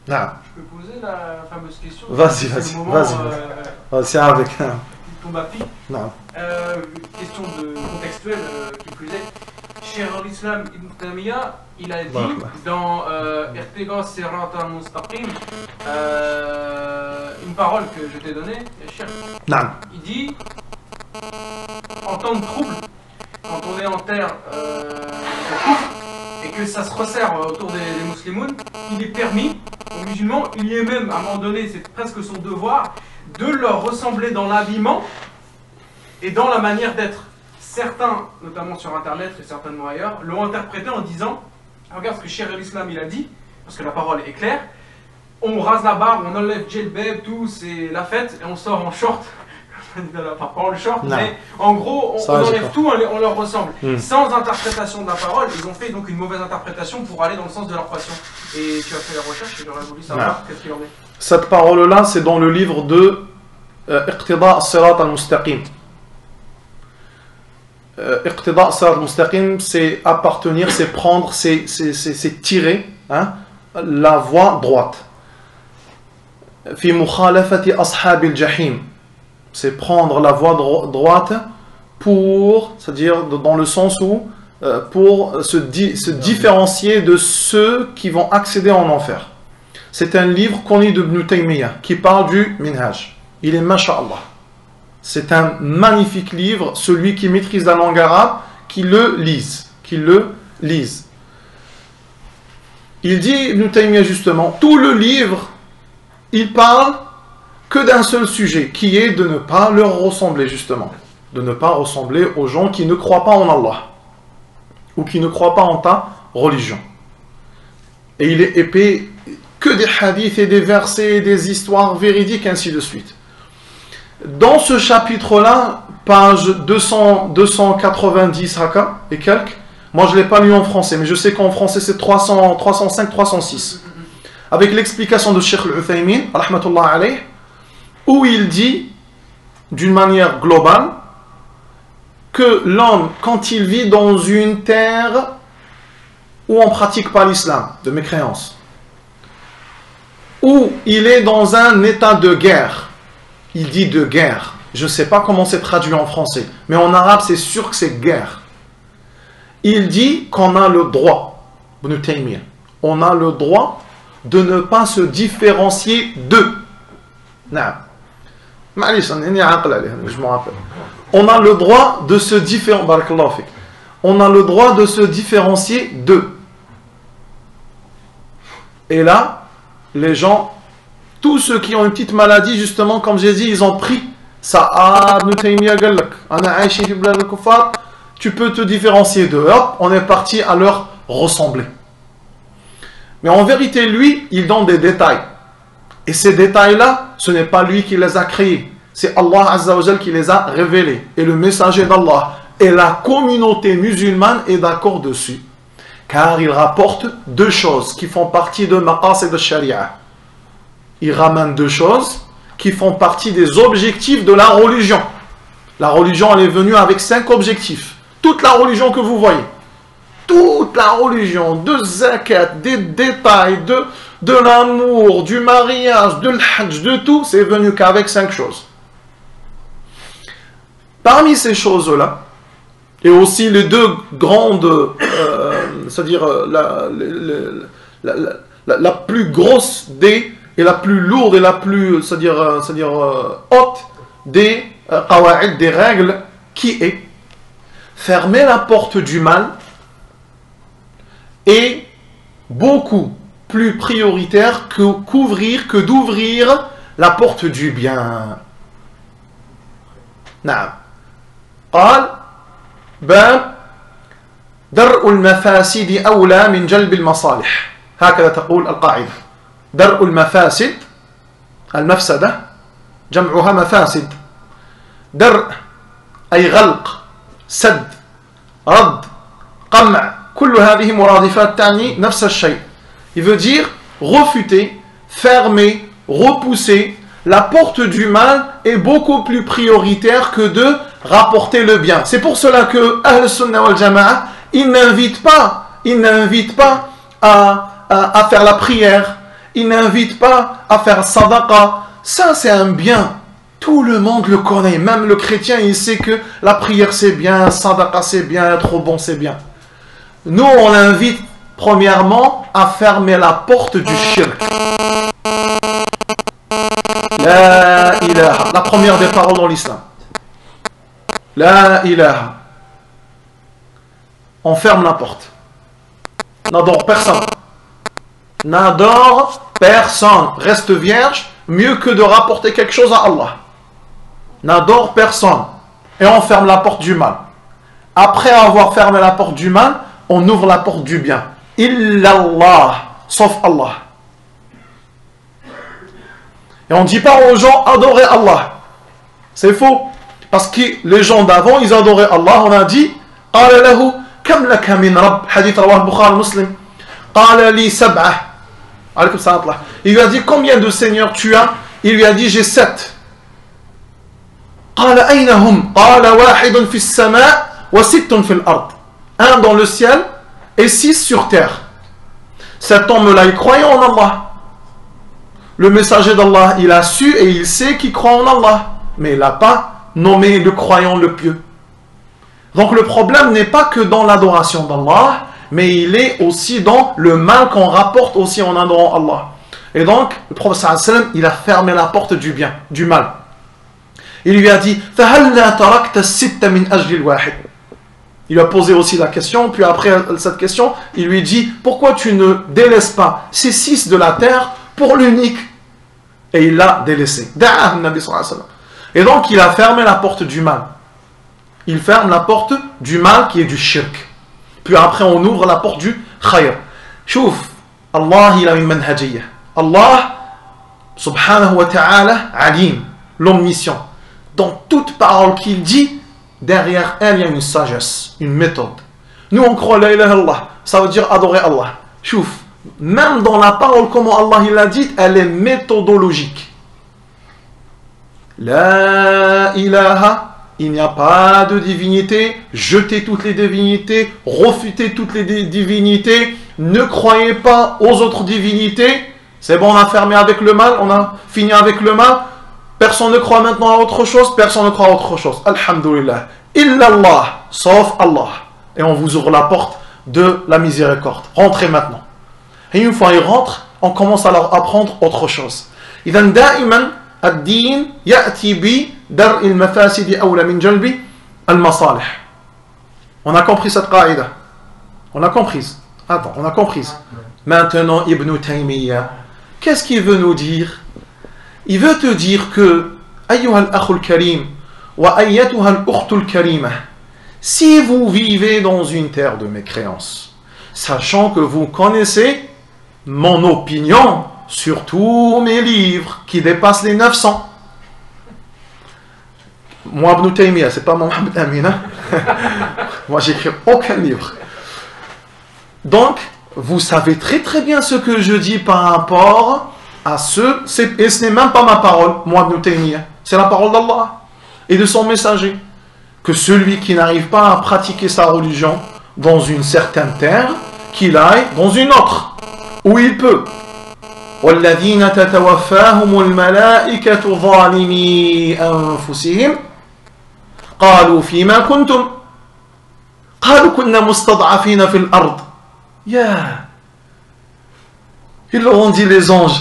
Non. Je peux poser la fameuse question? Vas-y, c'est avec. Qui tombe à pic. Non. Question de contextuelle qui plus est. Cheikh al-Islam Ibn Taymiyyah, il a dit dans Irtiqa Sirat al-Mustaqim, une parole que je t'ai donnée, Cheikh. Non. Il dit, en temps de trouble, quand on est en terre de kufr, et que ça se resserre autour des musulmans, il est permis aux musulmans, il y est même, à un moment donné, c'est presque son devoir, de leur ressembler dans l'habillement et dans la manière d'être. Certains, notamment sur internet et certainement ailleurs, l'ont interprété en disant, regarde ce que Cheikh al-Islam il a dit, parce que la parole est claire, on rase la barbe, on enlève djellbab, tout, c'est la fête, et on sort en short. Pas en short, non. Mais en gros, on enlève tout, on leur ressemble. Sans interprétation de la parole, ils ont fait donc une mauvaise interprétation pour aller dans le sens de leur passion. Et tu as fait la recherche et j'aurais voulu savoir qu'est-ce qu'il en est. Cette parole-là, c'est dans le livre de Iqtida Sirat al-Mustaqim. Iqtida Sirat al-Mustaqim, c'est appartenir, c'est prendre, c'est tirer la voie droite. Fi mukhalafati ashabil jahim. C'est prendre la voie droite pour, c'est-à-dire dans le sens où, pour se différencier de ceux qui vont accéder en enfer. C'est un livre connu d'Ibn Taymiyyah qui parle du Minhaj. Il est masha'Allah. C'est un magnifique livre, celui qui maîtrise la langue arabe, qui le lise. Il dit, Ibn Taymiyyah justement, tout le livre, il parle que d'un seul sujet, qui est de ne pas leur ressembler justement. De ne pas ressembler aux gens qui ne croient pas en Allah. Ou qui ne croient pas en ta religion. Et il est épais que des hadiths et des versets, des histoires véridiques, ainsi de suite. Dans ce chapitre-là, page 290 haka et quelques, moi je ne l'ai pas lu en français, mais je sais qu'en français c'est 305, 306. Avec l'explication de Cheikh al-Uthaymin, rahmatullah alayh, où il dit, d'une manière globale, que l'homme, quand il vit dans une terre où on ne pratique pas l'islam, de mécréance, où il est dans un état de guerre, il dit de guerre, je ne sais pas comment c'est traduit en français, mais en arabe c'est sûr que c'est guerre. Il dit qu'on a le droit, Ibn Taymiyyah, on a le droit de ne pas se différencier d'eux. Non. Je m'en rappelle. On a le droit de se différencier. On a le droit de se différencier d'eux. Et là, les gens, tous ceux qui ont une petite maladie, justement, comme j'ai dit, ils ont pris ça. Tu peux te différencier d'eux. Hop, on est parti à leur ressembler. Mais en vérité, lui, il donne des détails. Et ces détails-là, ce n'est pas lui qui les a créés. C'est Allah Azza wa Jal qui les a révélés. Et le messager d'Allah. Et la communauté musulmane est d'accord dessus. Car il rapporte deux choses qui font partie de Maqasid al-Sharia. Il ramène deux choses qui font partie des objectifs de la religion. La religion, elle est venue avec 5 objectifs. Toute la religion que vous voyez. Toute la religion, de zakat, des détails, de l'amour, du mariage, de l'hajj, de tout, c'est venu qu'avec 5 choses. Parmi ces choses-là, et aussi les deux grandes, c'est-à-dire la plus grosse et la plus lourde et la plus, c'est-à-dire haute des qawa'id, des règles, qui est fermer la porte du mal est beaucoup plus prioritaire que d'ouvrir la porte du bien. نعم. قال باب درء المفاسد أولى من جلب المصالح. هكذا تقول القاعدة. درء المفاسد، المفسدة جمعها مفاسد. درء أي غلق، سد، رد، قمع، كل هذه مرادفات تعني نفس الشيء. Il veut dire refuter, fermer, repousser. La porte du mal est beaucoup plus prioritaire que de rapporter le bien. C'est pour cela que Ahl Sunnah wal Jama'a, ils n'invitent pas à faire la prière il n'invite pas à faire sadaqa. Ça, c'est un bien. Tout le monde le connaît. Même le chrétien, il sait que la prière, c'est bien, sadaqa, c'est bien, être bon, c'est bien. Nous, on l'invite, premièrement, à fermer la porte du shirk. La ilaha. La première des paroles dans l'islam. La ilaha. On ferme la porte. N'adore personne. N'adore personne. Reste vierge, mieux que de rapporter quelque chose à Allah. N'adore personne. Et on ferme la porte du mal. Après avoir fermé la porte du mal, on ouvre la porte du bien. Illallah. Sauf Allah. Et on ne dit pas aux gens adorez Allah. C'est faux. Parce que les gens d'avant, ils adoraient Allah. On a dit قال له كم لك من رب حديث رواه البخاري مسلم قال لي سبعة. Il lui a dit combien de seigneurs tu as? Il lui a dit j'ai 7. قال أين هم؟ قال واحد في السماء وست في الأرض. Un dans le ciel et 6 sur terre. Cet homme-là, il croyait en Allah. Le messager d'Allah, il a su et il sait qu'il croit en Allah. Mais il n'a pas nommé le croyant le pieux. Donc le problème n'est pas que dans l'adoration d'Allah, mais il est aussi dans le mal qu'on rapporte aussi en adorant Allah. Et donc, le prophète sallallahu alayhi wa sallam, il a fermé la porte du bien, du mal. Il lui a dit, il lui a posé aussi la question, puis après cette question, il lui dit, pourquoi tu ne délaisses pas ces 6 de la terre pour l'unique? Et il l'a délaissé. Et donc, il a fermé la porte du mal. Il ferme la porte du mal qui est du shirk. Puis après, on ouvre la porte du khayr. Chouf, Allah, il a une manhajiyya. Allah, subhanahu wa ta'ala, alim, l'omniscient. Dans toute parole qu'il dit, derrière elle, il y a une sagesse, une méthode. Nous, on croit la ilaha illallah, ça veut dire adorer Allah. Chouf, même dans la parole, comment Allah il l'a dit, elle est méthodologique. La ilaha, il n'y a pas de divinité, jetez toutes les divinités, refutez toutes les divinités, ne croyez pas aux autres divinités. C'est bon, on a fermé avec le mal, on a fini avec le mal. Personne ne croit maintenant à autre chose, personne ne croit à autre chose. Alhamdulillah. Illallah, sauf Allah. Et on vous ouvre la porte de la miséricorde. Rentrez maintenant. Et une fois ils rentrent, on commence à leur apprendre autre chose. إذا دائما الدين يأتي بدرء المفاسد أولى من جلب المصالح. On a compris cette qaïda. On a compris. Attends, on a compris. Maintenant, Ibn Taymiyyah, qu'est-ce qu'il veut nous dire? Il veut te dire que أيها الأخ الكريم وأيتها الأخت الكريمة, si vous vivez dans une terre de mécréance, sachant que vous connaissez mon opinion sur tous mes livres qui dépassent les 900. Moi, Ibn Taymiyyah, c'est pas Mohamed Amin. Hein? Moi, j'écris aucun livre. Donc, vous savez très très bien ce que je dis par rapport à ce... Et ce n'est même pas ma parole, moi, Ibn Taymiyyah. C'est la parole d'Allah et de son messager. Que celui qui n'arrive pas à pratiquer sa religion dans une certaine terre, qu'il aille dans une autre, où il peut. وَالَّذِينَ تَتَوَفَّاهُمُ الْمَلَائِكَةُ ظَالِمِي أَنفُسِهِمْ قَالُوا فِيمَا كُنْتُمْ قَالُوا كُنَّا مُسْتَضْعَفِينَ فِي الْأَرْضِ. Ils leur ont dit, les anges,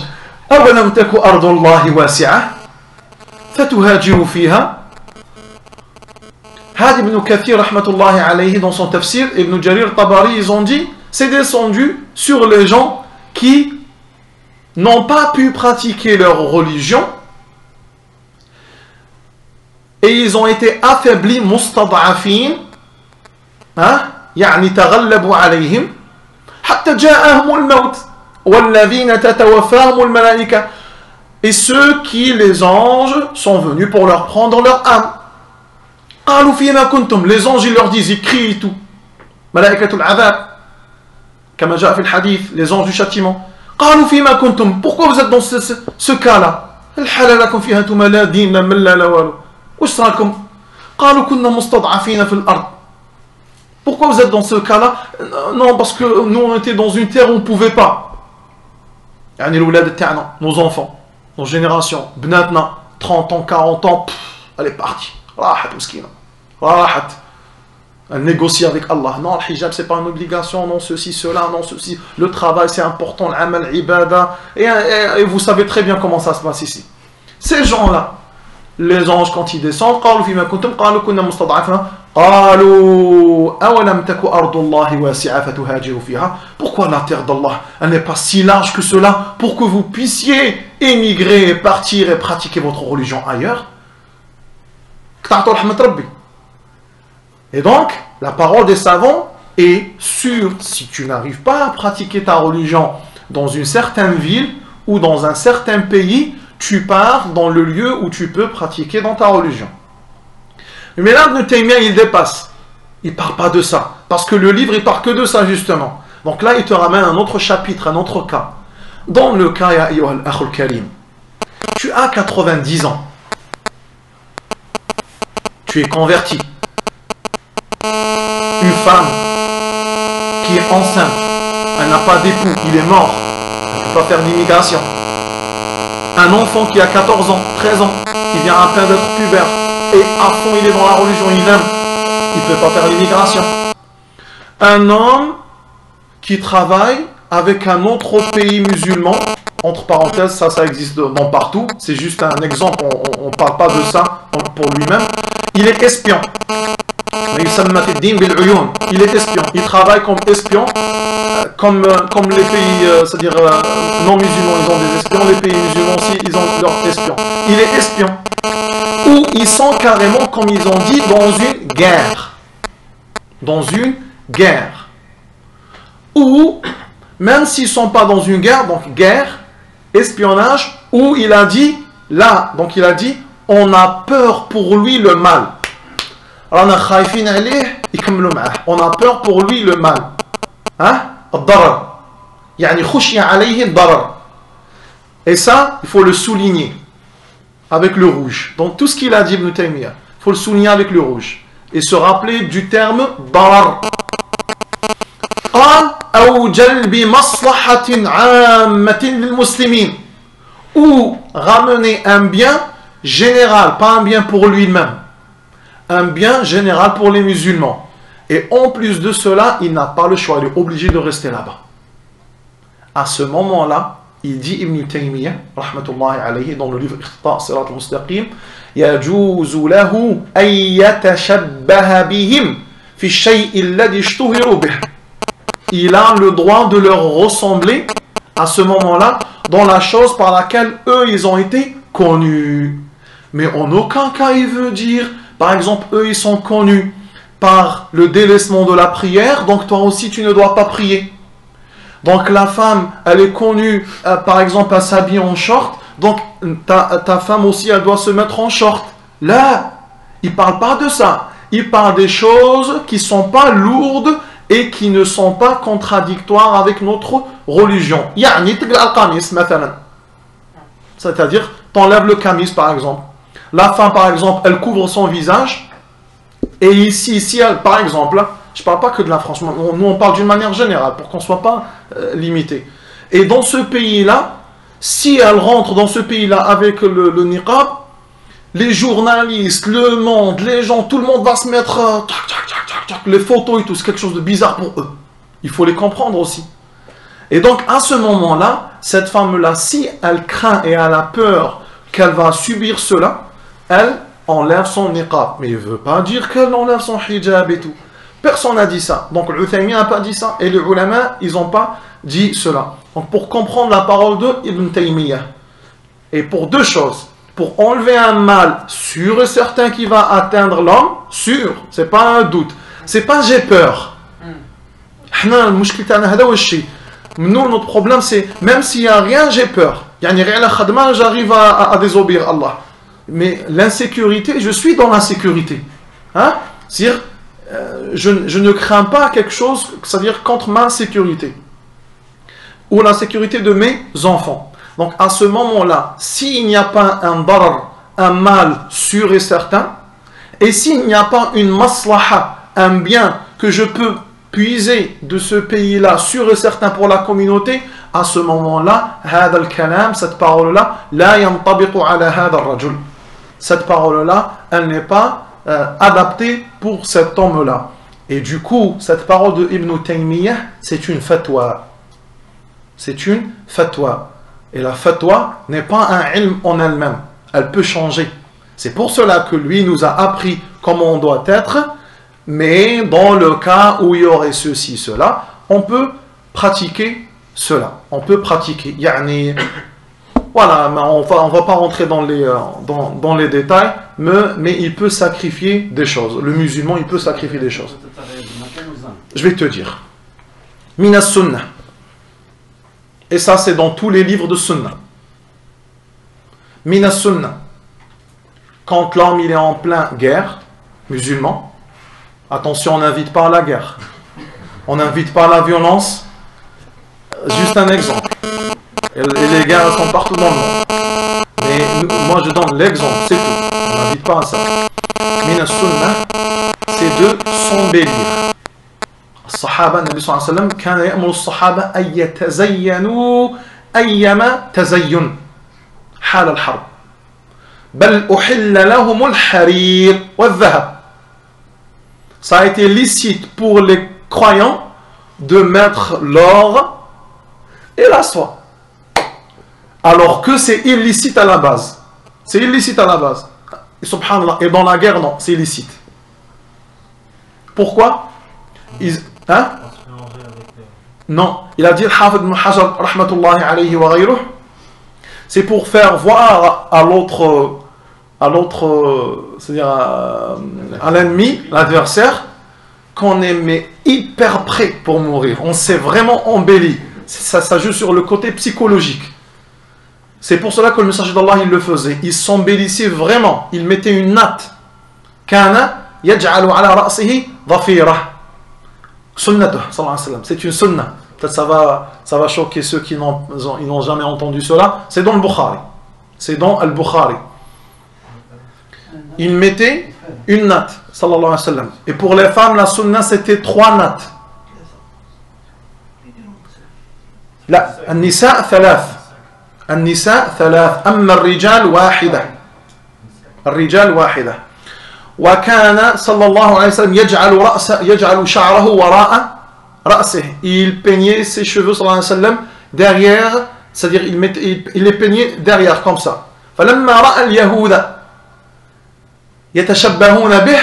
أَوَلَمْ تَكُ أَرْضُ اللَّهِ وَاسِعَةً فَتُهَاجِرُوا فِيهَا. Had ibn Kathir, rahmatullahi alayhi, dans son tafsir, Ibn Jarir Tabari, ils ont dit, c'est descendu sur les gens qui n'ont pas pu pratiquer leur religion et ils ont été affaiblis, mustad'afin, يعني تغلبوا عليهم حتى جاءهم الموت والذين تتوفاهم الملائكة, et ceux qui, les anges, sont venus pour leur prendre leur âme. قالوا فيما كنتم, les anges ils leur disent, ils crient et tout. ملائكة العذاب كما جاء في الحديث, les anges du châtiment. قالوا فيما كنتم, pourquoi vous êtes dans ce cas-là? الحال لكم فيها انتم لا دين لا مله لا والو, واش راكم؟ قالوا كنا مستضعفين في الارض. Pourquoi vous êtes dans ce cas-là? Non, parce que nous on était dans une terre où on ne pouvait pas. nos enfants, nos générations, 30 ans, 40 ans, elle est partie. Rahat, miskina. Rahat. Elle négocie avec Allah. Non, le hijab, c'est pas une obligation. Non, ceci, cela, non, ceci. Le travail, c'est important. L'amal, ibada. Et vous savez très bien comment ça se passe ici. Ces gens-là, les anges, quand ils descendent, pourquoi la terre d'Allah, elle n'est pas si large que cela pour que vous puissiez émigrer, partir et pratiquer votre religion ailleurs? Et donc, la parole des savants est sûre. Si tu n'arrives pas à pratiquer ta religion dans une certaine ville ou dans un certain pays, tu pars dans le lieu où tu peux pratiquer dans ta religion. Mais là, Ibn Taymiyyah, il dépasse. Il ne parle pas de ça. Parce que le livre, il ne parle que de ça, justement. Donc là, il te ramène un autre chapitre, un autre cas. Dans le cas, ya ayyuhal akhul karim, tu as 90 ans. Tu es converti. Une femme qui est enceinte, elle n'a pas d'époux, il est mort, elle ne peut pas faire d'immigration. Un enfant qui a 14 ans, 13 ans, qui vient à peine d'être pubère, et à fond il est dans la religion, il aime, il ne peut pas faire l'immigration. Un homme qui travaille avec un autre pays musulman, entre parenthèses, ça existe dans partout, c'est juste un exemple, on ne parle pas de ça pour lui-même. Il est espion. Il est espion. Il travaille comme espion, comme les pays, c'est-à-dire non musulmans, ils ont des espions, les pays musulmans aussi, ils ont leurs espions. Il est espion. Ou ils sont carrément, comme ils ont dit, dans une guerre. Dans une guerre. Ou, même s'ils ne sont pas dans une guerre, donc guerre, espionnage, où il a dit, là, donc il a dit, on a peur pour lui le mal. Alors on a peur pour lui le mal. Hein? Et ça, il faut le souligner avec le rouge. Donc tout ce qu'il a dit Ibn Taymiyyah, il faut le souligner avec le rouge. Et se rappeler du terme darar. Ou ramener un bien général, pas un bien pour lui-même. Un bien général pour les musulmans. Et en plus de cela, il n'a pas le choix, il est obligé de rester là-bas. À ce moment-là, il dit Ibn Taymiyyah, rahmatullahi alayhi, dans le livre Ikhta' Sirat al-Mustaqim, يَجُوزُ لَهُ أَن يَتَشَبَّهَ بِهِمْ فِي الشَّيْءِ الَّذِي اشْتُهِرُوا بِهِ. Il a le droit de leur ressembler à ce moment-là dans la chose par laquelle eux, ils ont été connus. Mais en aucun cas, il veut dire, par exemple, eux, ils sont connus par le délaissement de la prière, donc toi aussi, tu ne dois pas prier. Donc la femme, elle est connue, par exemple, à s'habiller en short, donc ta femme aussi, elle doit se mettre en short. Là, il ne parle pas de ça. Il parle des choses qui ne sont pas lourdes et qui ne sont pas contradictoires avec notre religion. C'est-à-dire, t'enlèves le camis, par exemple. La femme, par exemple, elle couvre son visage. Et ici elle, par exemple, je ne parle pas que de la France, nous on parle d'une manière générale, pour qu'on ne soit pas limité. Et dans ce pays-là, si elle rentre dans ce pays-là avec le niqab, les journalistes, le monde, les gens, tout le monde va se mettre les photos et tout, c'est quelque chose de bizarre pour eux. Il faut les comprendre aussi. Et donc à ce moment-là, cette femme-là, si elle craint et elle a peur qu'elle va subir cela, elle enlève son niqab. Mais il ne veut pas dire qu'elle enlève son hijab et tout. Personne n'a dit ça. Donc l'Uthaymi n'a pas dit ça. Et les ulama, ils n'ont pas dit cela. Donc pour comprendre la parole de Ibn Taymiyyah, et pour deux choses, pour enlever un mal sûr et certain qui va atteindre l'homme, sûr, c'est pas un doute. C'est pas j'ai peur. Nous, notre problème, c'est même s'il n'y a rien, j'ai peur. J'arrive à désobéir Allah. Mais l'insécurité, je suis dans l'insécurité. Hein? C'est-à-dire, je ne crains pas quelque chose, c'est-à-dire contre ma sécurité. Ou la sécurité de mes enfants. Donc à ce moment-là, s'il n'y a pas un darar, un mal sûr et certain, et s'il n'y a pas une maslaha, un bien que je peux puiser de ce pays-là sûr et certain pour la communauté, à ce moment-là, هذا الكلام, cette parole-là, لا ينطبق على هذا الرجل. Cette parole-là, elle n'est pas adaptée pour cet homme-là. Et du coup, cette parole de Ibn Taymiyyah, c'est une fatwa. C'est une fatwa. Et la fatwa n'est pas un ilm en elle-même. Elle peut changer. C'est pour cela que lui nous a appris comment on doit être, mais dans le cas où il y aurait ceci, cela, on peut pratiquer cela. On peut pratiquer. Yani, voilà, on va pas rentrer dans les détails, mais il peut sacrifier des choses. Le musulman, il peut sacrifier des choses. Je vais te dire. Minas Sunnah. Et ça, c'est dans tous les livres de Sunnah. Minas Sunnah. Quand l'homme il est en plein guerre, musulman, attention, on n'invite pas à la guerre. On n'invite pas à la violence. Juste un exemple. Et les guerres sont partout dans le monde. Mais moi, je donne l'exemple, c'est tout. On n'invite pas à ça. Minas Sunnah, c'est de s'embellir. الصحابة النبي صلى الله عليه وسلم كان يأمر الصحابة أن يتزينوا أيما تزين حال الحرب بل أحل لهم الحرير والذهب. Ça a été licite pour les croyants de mettre l'or et la soie, alors que c'est illicite à la base. C'est illicite à la base. Et subhanallah, et dans la guerre, non, c'est illicite. Pourquoi? Hein? Non, il a dit Hafid ibn Hajar rahmatullahi alayhi wa ghayruh, c'est pour faire voir à l'autre, c'est-à-dire à l'ennemi, l'adversaire, qu'on est mais hyper prêt pour mourir. On s'est vraiment embelli. Ça joue sur le côté psychologique. C'est pour cela que le messager d'Allah il le faisait. Il s'embellissait vraiment. Il mettait une natte. Kana yaj'alu ala ra'sihi dhafira. Sunnatuh, sallallahu alayhi wa sallam. C'est une sunnah. Peut-être ça va choquer ceux qui n'ont jamais entendu cela. C'est dans le Bukhari. C'est dans le Bukhari. Il mettait une natte, sallallahu alayhi wa sallam. Et pour les femmes, la sunnah c'était 3 nattes. لا النساء ثلاث. النساء ثلاث. أما الرجال واحدة. الرجال واحدة. وكان صلى الله عليه وسلم يجعل شعره وراء رأسه. Il peignait ses cheveux صلى الله عليه وسلم derrière, c'est-à-dire il les peignait derrière comme ça. فلما رأى اليهود يتشبهون به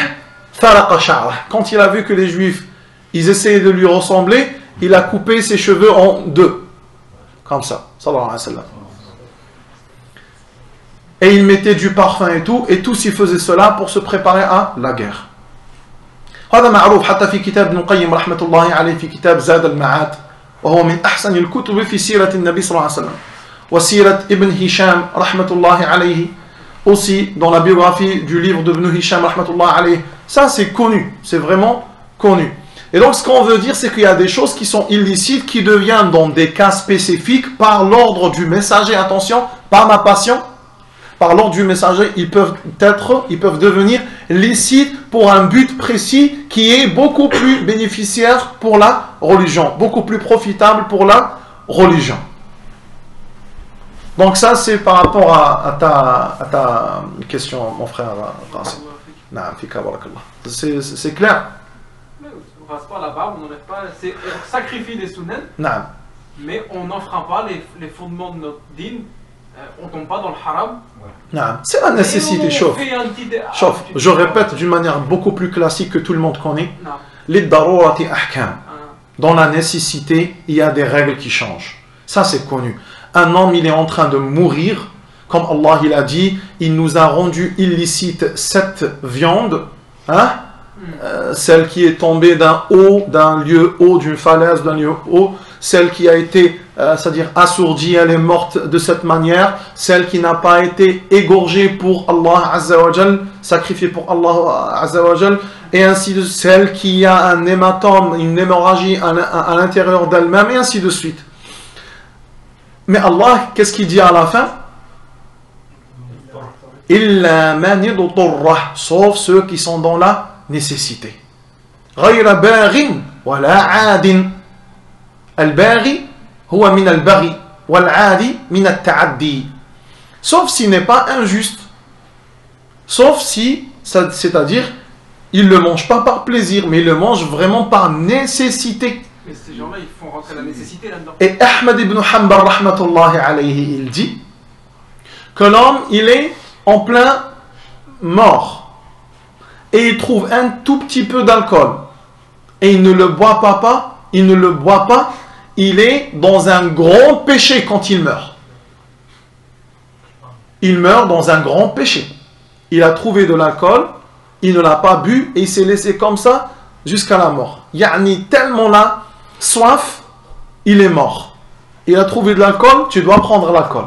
فرق شعره. Quand il a vu que les juifs ils essayaient de lui ressembler, il a coupé ses cheveux en 2 comme ça sallallahu alayhi wa sallam. Et il mettait du parfum et tous ils faisaient cela pour se préparer à la guerre. هذا معروف حتى في كتاب ابن القيم رحمة الله عليه في كتاب زاد المعاد وهو من أحسن الكتب في سيرة النبي صلى الله عليه وسلم وسيرة ابن هشام رحمة الله عليه aussi dans la biographie du livre de Ibn Hisham رحمة الله عليه. Ça c'est connu, c'est vraiment connu. Et donc ce qu'on veut dire c'est qu'il y a des choses qui sont illicites qui deviennent dans des cas spécifiques par l'ordre du messager, attention, par ma passion. Par l'ordre du messager, ils peuvent devenir licites pour un but précis qui est beaucoup plus bénéficiaire pour la religion, beaucoup plus profitable pour la religion. Donc ça, c'est par rapport à ta question, mon frère. C'est clair. On ne rase pas la barbe, on n'enlève pas, on sacrifie des sunnahs, mais on n'enfreint pas les fondements de notre dîn. On ne tombe pas dans le haram. C'est la nécessité, chauffe. Je répète d'une manière beaucoup plus classique que tout le monde connaît. Les darurati ahkam. Dans la nécessité, il y a des règles qui changent. Ça, c'est connu. Un homme, il est en train de mourir. Comme Allah, il a dit, il nous a rendu illicite cette viande. Celle qui est tombée d'un lieu haut, d'une falaise, d'un lieu haut. Celle qui a été, c'est-à-dire assourdie, elle est morte de cette manière. Celle qui n'a pas été égorgée pour Allah Azza wa Jal, sacrifiée pour Allah Azza wa Jal, et ainsi de celle qui a un hématome, une hémorragie à l'intérieur d'elle-même, et ainsi de suite. Mais Allah, qu'est-ce qu'il dit à la fin? Illa man yudurra, sauf ceux qui sont dans la nécessité. Ghayra baghin wala adin. Al-Bari, huwa min al-baghi wal-'adi min at-ta'addi. Sauf s'il n'est pas injuste. Sauf si, c'est-à-dire, il ne le mange pas par plaisir, mais il le mange vraiment par nécessité. Mais ces gens-là, ils font rentrer la nécessité là-dedans. Et Ahmad ibn Hanbal, rahmatullahi alayhi, il dit que l'homme, il est en plein mort. Et il trouve un tout petit peu d'alcool. Et il ne le boit pas, il ne le boit pas. Il est dans un grand péché quand il meurt. Il meurt dans un grand péché. Il a trouvé de l'alcool, il ne l'a pas bu et il s'est laissé comme ça jusqu'à la mort. Yani tellement là, soif, il est mort. Il a trouvé de l'alcool, tu dois prendre l'alcool.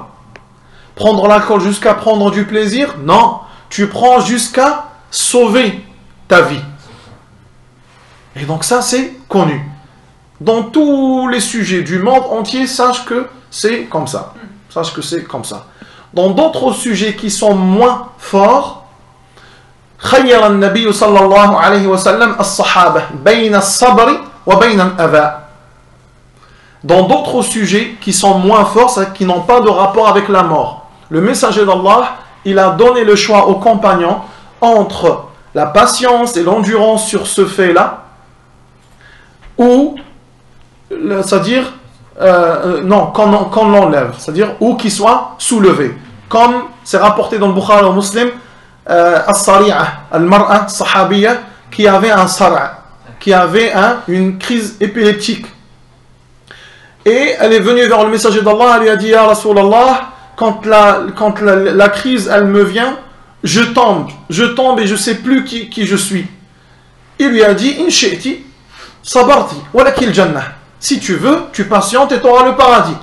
Prendre l'alcool jusqu'à prendre du plaisir? Non, tu prends jusqu'à sauver ta vie. Et donc ça c'est connu. Dans tous les sujets du monde entier, sache que c'est comme ça. Sache que c'est comme ça. Dans d'autres sujets qui sont moins forts, خير النبي صلى الله عليه وسلم الصحابة بين الصبر وبين الأذى. Dans d'autres sujets qui sont moins forts, qui n'ont pas de rapport avec la mort, le messager d'Allah, il a donné le choix aux compagnons entre la patience et l'endurance sur ce fait-là, ou, c'est-à-dire, non, qu'on l'enlève, c'est-à-dire, ou qu'il soit soulevé. Comme c'est rapporté dans le Bukhari au Muslim, As-Sari'a, Al-Mar'a, Sahabiya, qui avait un Sar'a, qui avait une crise épileptique. Et elle est venue vers le messager d'Allah, elle lui a dit, Ya Rasulallah, quand la crise, elle me vient, je tombe et je ne sais plus qui je suis. Il lui a dit, In shi'ti, sabarti, walakil jannah. Si tu veux, tu patientes et tu auras le paradis.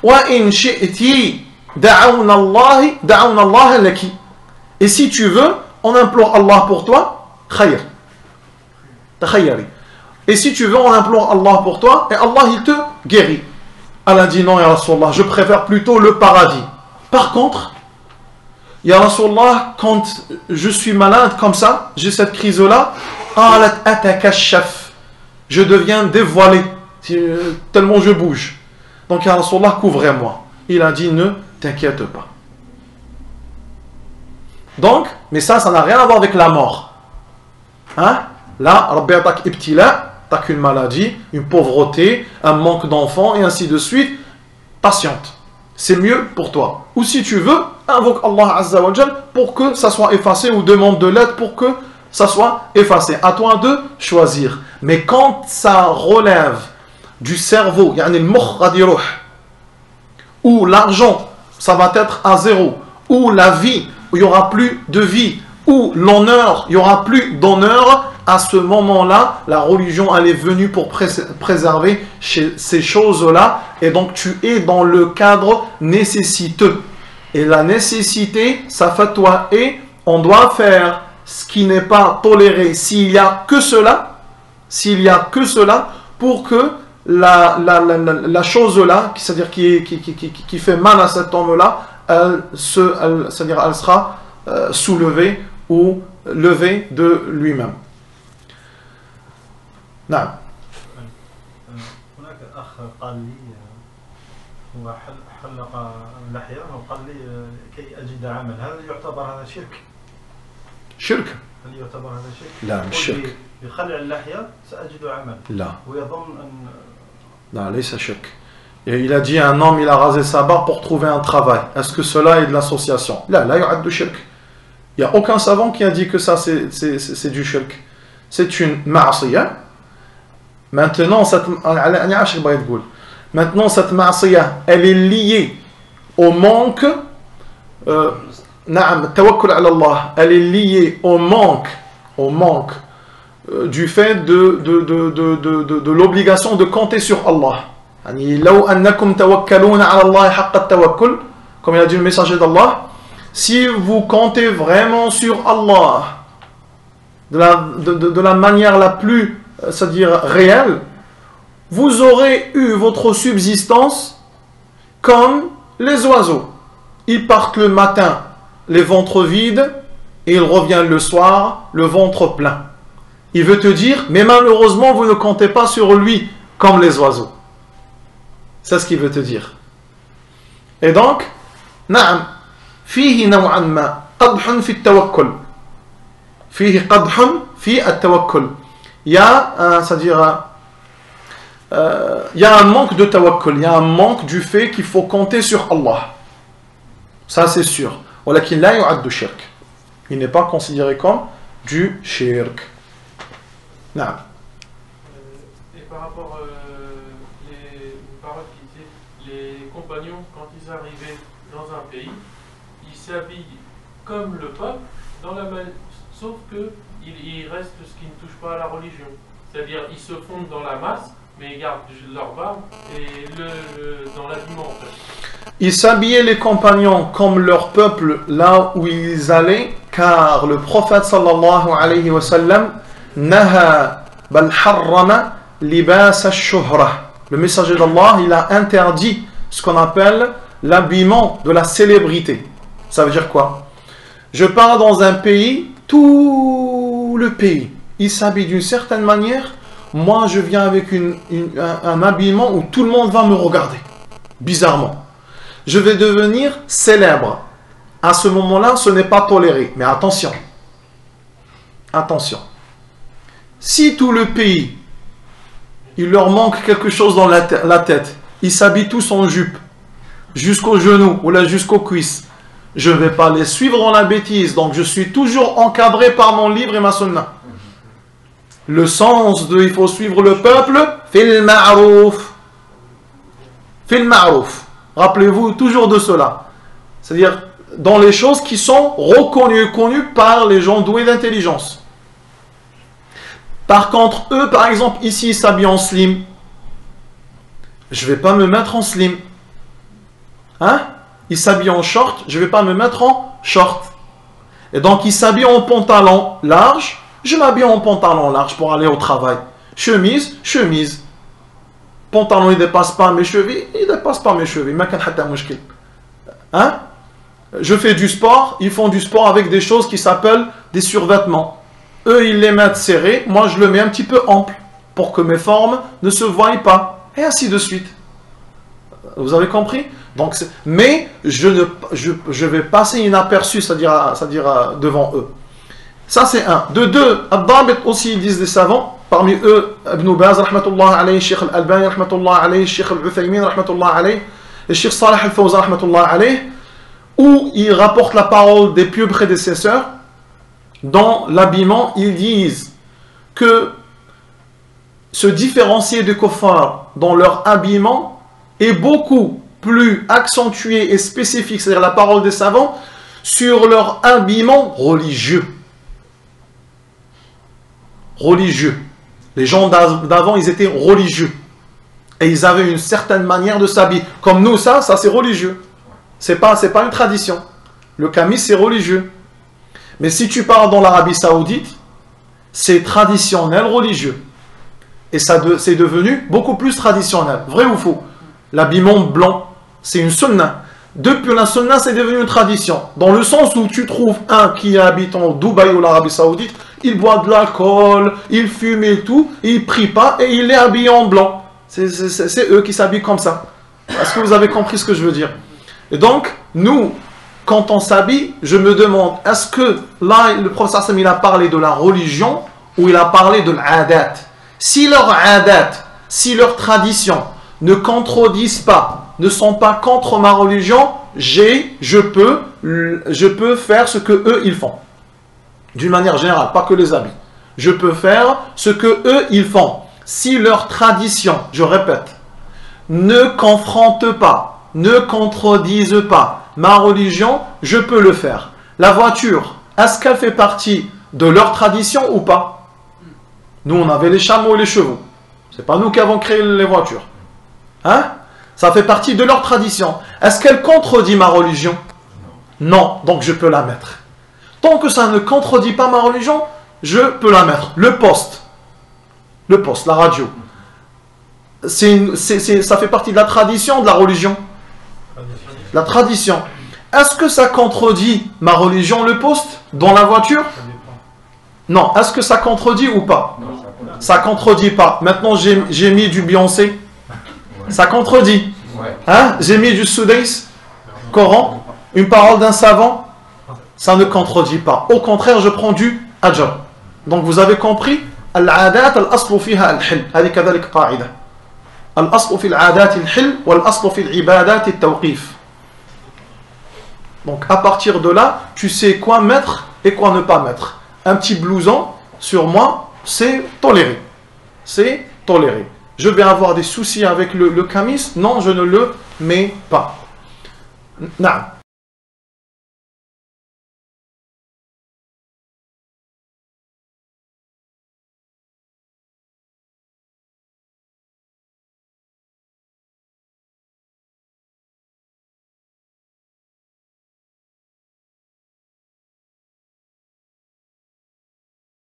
Wa in shi'ti, da'awna Allah laki. Et si tu veux, on implore Allah pour toi, khayr. Takhayyari. Et si tu veux, on implore Allah pour toi, et Allah il te guérit. Elle a dit non, Ya Rasulallah, je préfère plutôt le paradis. Par contre, Ya Rasulallah, quand je suis malade comme ça, j'ai cette crise-là, je deviens dévoilé, tellement je bouge. Donc Ya Rasulallah, couvrez-moi. Il a dit ne t'inquiète pas. Donc, mais ça n'a rien à voir avec la mort. Hein? Là, Rabbi attaque ibtila, t'as qu'une maladie, une pauvreté, un manque d'enfants et ainsi de suite. Patiente. C'est mieux pour toi. Ou si tu veux, invoque Allah Azza wa Jal pour que ça soit effacé ou demande de l'aide pour que ça soit effacé. À toi de choisir. Mais quand ça relève du cerveau, yani le mukh ghadi ruh, ou l'argent, ça va être à zéro, ou la vie, où il n'y aura plus de vie, ou l'honneur, il n'y aura plus d'honneur, à ce moment-là, la religion, elle est venue pour préserver ces choses-là, et donc tu es dans le cadre nécessiteux. Et la nécessité, sa fatwa est, on doit faire ce qui n'est pas toléré s'il n'y a que cela, pour que la chose-là, c'est-à-dire qui fait mal à cet homme-là, c'est-à-dire elle sera soulevée ou levée de lui-même. نعم. هناك أخ قال لي هو حلق اللحية وقال لي كي أجد عمل، هل يعتبر هذا شرك؟ شرك؟ هل يعتبر هذا شرك؟ لا مش شرك. بخلع اللحية سأجد عمل. لا. ويظن أن لا ليس شرك. Il a dit un homme il a rasé sa barbe pour trouver un travail. Est-ce que cela est de l'association? Là يعد شرك. Il n'y a aucun savant qui a dit que ça c'est du shirk. C'est une ma'asiyah. Maintenant cette ma'asiyah, elle est liée au manque tawakkul ala Allah, elle est liée au manque du fait de l'obligation de compter sur Allah. لو أنكم توكلون على الله حق التوكل, comme il a dit le messager d'Allah, si vous comptez vraiment sur Allah de la manière la plus, c'est-à-dire réelle, vous aurez eu votre subsistance comme les oiseaux. Ils partent le matin, les ventres vides, et ils reviennent le soir, le ventre plein. Il veut te dire, mais malheureusement, vous ne comptez pas sur lui comme les oiseaux. C'est ce qu'il veut te dire. Et donc, نعم فيه نوعا ما قدح في التوكل فيه قدح في التوكل. Il y a, c'est-à-dire, il y a un manque de tawakkul, il y a un manque du fait qu'il faut compter sur Allah. Ça c'est sûr. ولكن لا يعد شرك. Il n'est pas considéré comme du shirk. نعم. Et par rapport les paroles qui disaient les compagnons quand ils arrivaient dans un pays, ils s'habillent comme le peuple dans la sauf que il reste ce qui ne touche pas à la religion. C'est-à-dire ils se fondent dans la masse, mais ils gardent leur barbe et dans l'habillement en fait. Ils s'habillaient les compagnons comme leur peuple là où ils allaient, car le prophète sallallahu alayhi wa sallam naha bal harrama libas ash-shuhra. Le messager d'Allah, il a interdit ce qu'on appelle l'habillement de la célébrité. Ça veut dire quoi? Je pars dans un pays, tout le pays, il s'habille d'une certaine manière. Moi, je viens avec un habillement où tout le monde va me regarder. Bizarrement. Je vais devenir célèbre. À ce moment-là, ce n'est pas toléré. Mais attention. Attention. Si tout le pays, il leur manque quelque chose dans la tête, ils s'habillent tous en jupe, jusqu'aux genoux ou là jusqu'aux cuisses, je ne vais pas les suivre dans la bêtise. Donc je suis toujours encadré par mon livre et ma sunna. Le sens de il faut suivre le peuple, fil ma'rouf. Fil ma'rouf. Rappelez-vous toujours de cela. C'est-à-dire dans les choses qui sont reconnues, connues par les gens doués d'intelligence. Par contre, eux, par exemple, ici, ils s'habillent en slim. Je ne vais pas me mettre en slim. Hein? Ils s'habillent en short, je ne vais pas me mettre en short. Et donc, ils s'habillent en pantalon large, je m'habille en pantalon large pour aller au travail. Chemise, chemise. Pantalon, il ne dépasse pas mes chevilles, il ne dépasse pas mes chevilles. Hein? Je fais du sport, ils font du sport avec des choses qui s'appellent des survêtements. Eux, ils les mettent serrés, moi je le mets un petit peu ample pour que mes formes ne se voient pas. Et ainsi de suite. Vous avez compris? Donc, mais je vais passer inaperçu, c'est-à-dire devant eux. Ça c'est un. De deux, Ad-Dabit aussi, ils disent les savants, parmi eux, Ibn Baz, rahmatullah alayhi, Sheikh Al-Albani, rahmatullah alayhi, Sheikh Al-Uthaymin, rahmatullah alayhi, et Sheikh Salih Al-Fawzan, rahmatullah alayhi, où ils rapportent la parole des pieux prédécesseurs. Dans l'habillement, ils disent que se différencier des kuffars dans leur habillement est beaucoup plus accentué et spécifique, c'est-à-dire la parole des savants, sur leur habillement religieux. Religieux. Les gens d'avant, ils étaient religieux. Et ils avaient une certaine manière de s'habiller. Comme nous, ça c'est religieux. C'est pas une tradition. Le camis, c'est religieux. Mais si tu pars dans l'Arabie Saoudite, c'est traditionnel religieux. Et c'est devenu beaucoup plus traditionnel. Vrai ou faux? L'habillement blanc, c'est une sunna. Depuis la sunna, c'est devenu une tradition. Dans le sens où tu trouves un qui habite en Dubaï ou l'Arabie Saoudite, il boit de l'alcool, il fume et tout, il prie pas et il est habillé en blanc. C'est eux qui s'habillent comme ça. Est-ce que vous avez compris ce que je veux dire? Et donc, nous, quand on s'habille, je me demande, est-ce que là, le prophète il a parlé de la religion ou il a parlé de l'adat? Si leur adat, si leur tradition ne contredisent pas, ne sont pas contre ma religion, je peux faire ce que eux ils font. D'une manière générale, pas que les habits. Je peux faire ce que eux ils font. Si leur tradition, je répète, ne confronte pas, ne contredisent pas ma religion, je peux le faire. La voiture, est-ce qu'elle fait partie de leur tradition ou pas? Nous, on avait les chameaux et les chevaux. C'est pas nous qui avons créé les voitures. Hein? Ça fait partie de leur tradition. Est-ce qu'elle contredit ma religion? Non, donc je peux la mettre. Tant que ça ne contredit pas ma religion, je peux la mettre. Le poste, la radio, ça fait partie de la tradition, de la religion. La tradition. Est-ce que ça contredit ma religion, le poste, dans la voiture? Non. Est-ce que ça contredit ou pas? Ça contredit pas. Maintenant, j'ai mis du Beyoncé. Ça contredit. Ouais. Hein? J'ai mis du Soudais, Coran, une parole d'un savant, ça ne contredit pas. Au contraire, je prends du ajr. Donc vous avez compris, al-adat al-aslu fiha al-hil. هذه كذلك قاعدة. الأصل في العادات الحل والأصل في العبادات التوقيف. Donc à partir de là, tu sais quoi mettre et quoi ne pas mettre. Un petit blouson sur moi, c'est toléré. C'est toléré. Je vais avoir des soucis avec le camis, non, je ne le mets pas. Non.